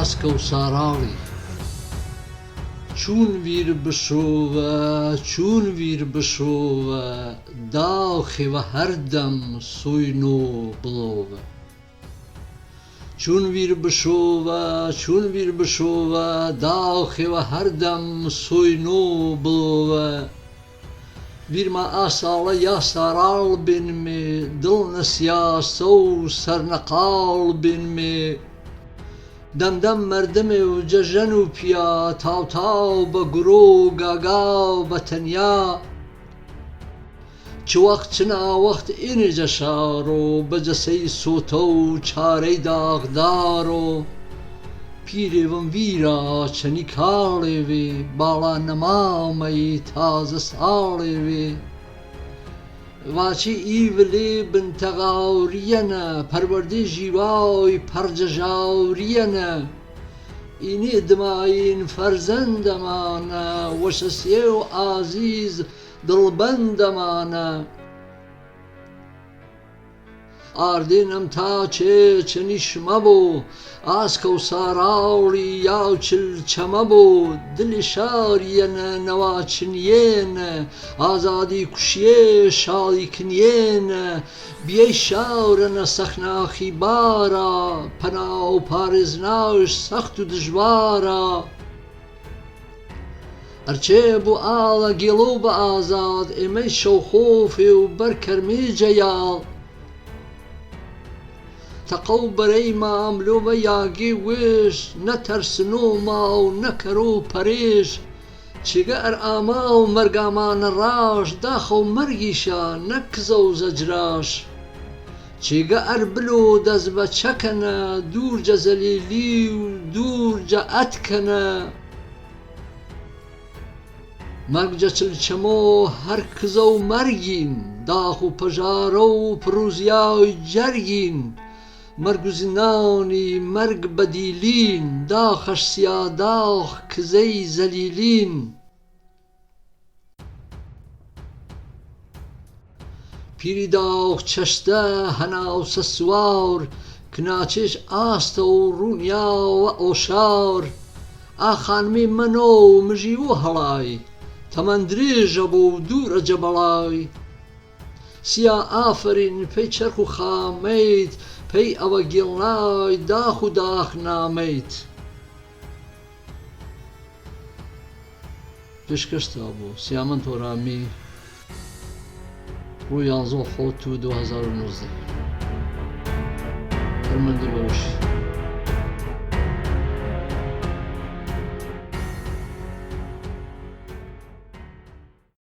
ئاسکە و ساراڵی چون ویر بشۆوە داخێوە هەردەم سۆین و بڵۆوە چون ویر بشۆوە داخێوە هەردەم سۆین و بڵۆوە ویرما ئاساڵە یا ساراڵ بێنمێ دڵ نەسیاسە و سەرنەقاڵ بێنمێ دەمدەم مەردمێ و جەژەن و پیا تاو بە گرۆ و گاگاو بە تەنیا چ وەخت چ ناوەخت ئێنێجە شارۆ بەجەسەی سۆتە و چارەی داغدارۆ پیرێڤم ویرا چەنی کاڵێوێ باڵا نەمامەی تازە ساڵێوێ واچی ئیڤلێ بنتەغاوریەنە پەروەردەی ژیواوی پەرجەژاوریەنە ئینێ دماین فەرزەندەمانە وەشەسێ و ئازیز دڵبەندەمانە ئاردێنم تا چێچەنیش مەبۆ ئاسکە و ساراڵی یاو چلچەمە بۆ دلی شاریەنە نەواچنیێنە ئازادی کوشیێ شاڵی کنیێنە بیەی شاورەنە سەخناخی بارە پەنا و پارێزناوش سەخت و دژوارە ئەرچێ بۆ ئاڵە گێڵە و بە ئازاد ئێمەی شەوخۆفێ و بەر کەرمێجە یاڵ تەقە و بەرەی ماملۆڤە یاگێ وێژ نەتەرسنۆما و نەکەرۆ و پەرێژ چێگە ئەر ئاما و مەرگامانە ڕاش داخە و مەرگیشە نەک کزە و زەجراش چێگە ئەر بلۆ دەست بە چەکەنە دوورجە زەلیلی و دوورجە ئەتکەنە مەرگجە چلچەمۆ هەر کزە و مەرگین داخ و پەژارە و پرۆزیاوی جەرگین مەرگ و زیندانی مەرگ بەدیلین داخەش سیا داخ کزەی زەلیلین پیری داخ چەشتە هەناوسە سوار کناچێش ئاستە و ڕوونیاوە ئۆشار ئاخانمێ مەنۆ و مژی و هەڵای تەمەن درێژە بۆ و دوورە جەبەڵای سیا ئافرین پێی چەرخ و خامەیت پێی ئەوە گێڵنای داخ و داخنامەیت پێشکەشتا بۆ سیامەن تۆرامی ڕووی 11 خۆت و 2019 هەرمەندی بەوشی